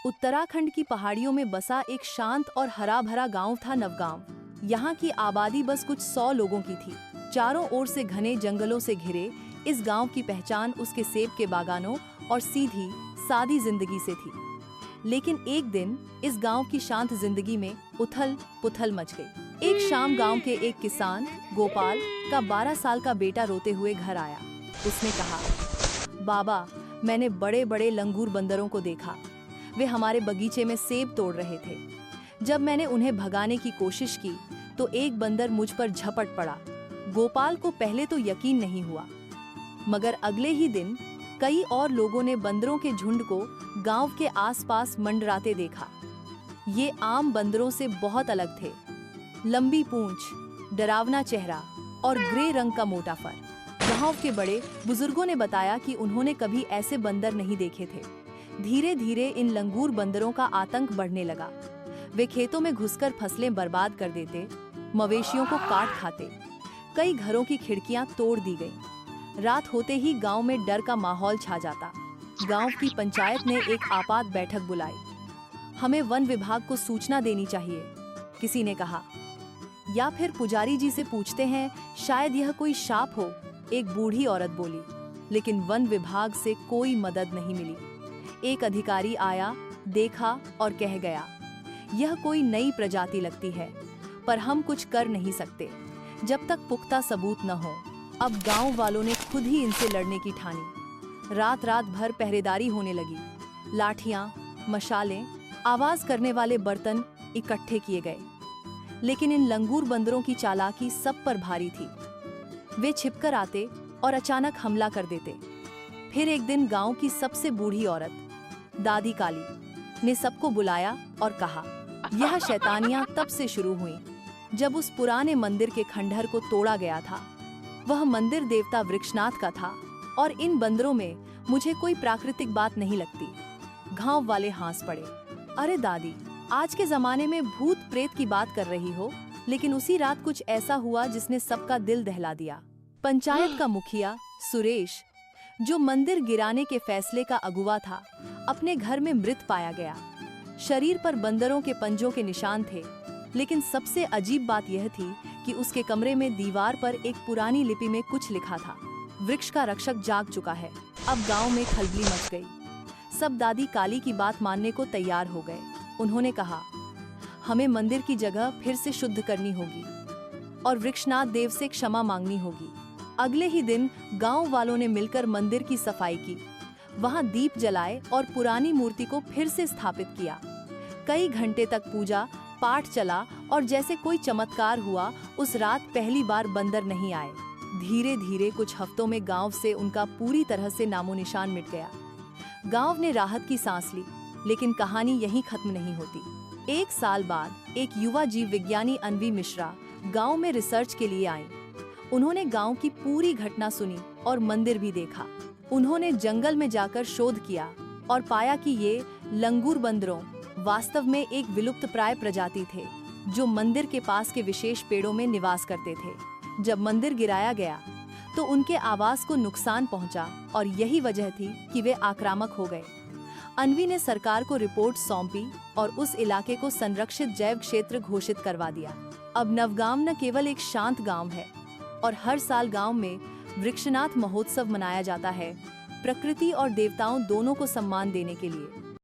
उत्तराखंड की पहाड़ियों में बसा एक शांत और हरा भरा गांव था नवगांव। यहाँ की आबादी बस कुछ 100 लोगों की थी। चारों ओर से घने जंगलों से घिरे इस गांव की पहचान उसके सेब के बागानों और सीधी सादी जिंदगी से थी। लेकिन एक दिन इस गांव की शांत जिंदगी में उथल पुथल मच गई। एक शाम गांव के एक किसान गोपाल का 12 साल का बेटा रोते हुए घर आया। उसने कहा, बाबा, मैंने बड़े बड़े लंगूर बंदरों को देखा। वे हमारे बगीचे में सेब तोड़ रहे थे। जब मैंने उन्हें भगाने की कोशिश की तो एक बंदर मुझ पर झपट पड़ा। गोपाल को पहले तो यकीन नहीं हुआ, मगर अगले ही दिन कई और लोगों ने बंदरों के झुंड को गांव के आसपास मंडराते देखा। ये आम बंदरों से बहुत अलग थे। लंबी पूंछ, डरावना चेहरा और ग्रे रंग का मोटा फर। गांव के बड़े बुजुर्गों ने बताया कि उन्होंने कभी ऐसे बंदर नहीं देखे थे। धीरे धीरे इन लंगूर बंदरों का आतंक बढ़ने लगा। वे खेतों में घुसकर फसलें बर्बाद कर देते, मवेशियों को काट खाते। कई घरों की खिड़कियां तोड़ दी गईं। रात होते ही गांव में डर का माहौल छा जाता। गांव की पंचायत ने एक आपात बैठक बुलाई। हमें वन विभाग को सूचना देनी चाहिए, किसी ने कहा, या फिर पुजारी जी से पूछते हैं, शायद यह कोई शाप हो, एक बूढ़ी औरत बोली। लेकिन वन विभाग से कोई मदद नहीं मिली। एक अधिकारी आया, देखा और कह गया, यह कोई नई प्रजाति लगती है, पर हम कुछ कर नहीं सकते जब तक पुख्ता सबूत न हो। अब गांव वालों ने खुद ही इनसे लड़ने की ठानी। रात रात भर पहरेदारी होने लगी। लाठियां, मशालें, आवाज करने वाले बर्तन इकट्ठे किए गए। लेकिन इन लंगूर बंदरों की चालाकी सब पर भारी थी। वे छिपकर आते और अचानक हमला कर देते। फिर एक दिन गांव की सबसे बूढ़ी औरत दादी काली ने सबको बुलाया और कहा, यह शैतानियां तब से शुरू हुई जब उस पुराने मंदिर के खंडहर को तोड़ा गया था। वह मंदिर देवता वृक्षनाथ का था और इन बंदरों में मुझे कोई प्राकृतिक बात नहीं लगती। गांव वाले हंस पड़े। अरे दादी, आज के जमाने में भूत प्रेत की बात कर रही हो, लेकिन उसी रात कुछ ऐसा हुआ जिसने सबका दिल दहला दिया। पंचायत का मुखिया सुरेश, जो मंदिर गिराने के फैसले का अगुवा था, अपने घर में मृत पाया गया। शरीर पर बंदरों के पंजों के निशान थे, लेकिन सबसे अजीब बात यह थी कि उसके कमरे में दीवार पर एक पुरानी लिपि में कुछ लिखा था, वृक्ष का रक्षक जाग चुका है। अब गांव में खलबली मच गई। सब दादी काली की बात मानने को तैयार हो गए। उन्होंने कहा, हमें मंदिर की जगह फिर से शुद्ध करनी होगी और वृक्षनाथ देव से क्षमा मांगनी होगी। अगले ही दिन गांव वालों ने मिलकर मंदिर की सफाई की, वहां दीप जलाए और पुरानी मूर्ति को फिर से स्थापित किया। कई घंटे तक पूजा पाठ चला और जैसे कोई चमत्कार हुआ, उस रात पहली बार बंदर नहीं आए। धीरे धीरे कुछ हफ्तों में गांव से उनका पूरी तरह से नामो निशान मिट गया। गांव ने राहत की सांस ली, लेकिन कहानी यहीं खत्म नहीं होती। 1 साल बाद एक युवा जीव विज्ञानी अन्वी मिश्रा गांव में रिसर्च के लिए आई। उन्होंने गांव की पूरी घटना सुनी और मंदिर भी देखा। उन्होंने जंगल में जाकर शोध किया और पाया कि ये लंगूर बंदरों वास्तव में एक विलुप्तप्राय प्रजाति थे, जो मंदिर के पास के विशेष पेड़ों में निवास करते थे। जब मंदिर गिराया गया तो उनके आवास को नुकसान पहुंचा और यही वजह थी कि वे आक्रामक हो गए। अन्वी ने सरकार को रिपोर्ट सौंपी और उस इलाके को संरक्षित जैव क्षेत्र घोषित करवा दिया। अब नवगांव न केवल एक शांत गांव है और हर साल गांव में वृक्षनाथ महोत्सव मनाया जाता है, प्रकृति और देवताओं दोनों को सम्मान देने के लिए।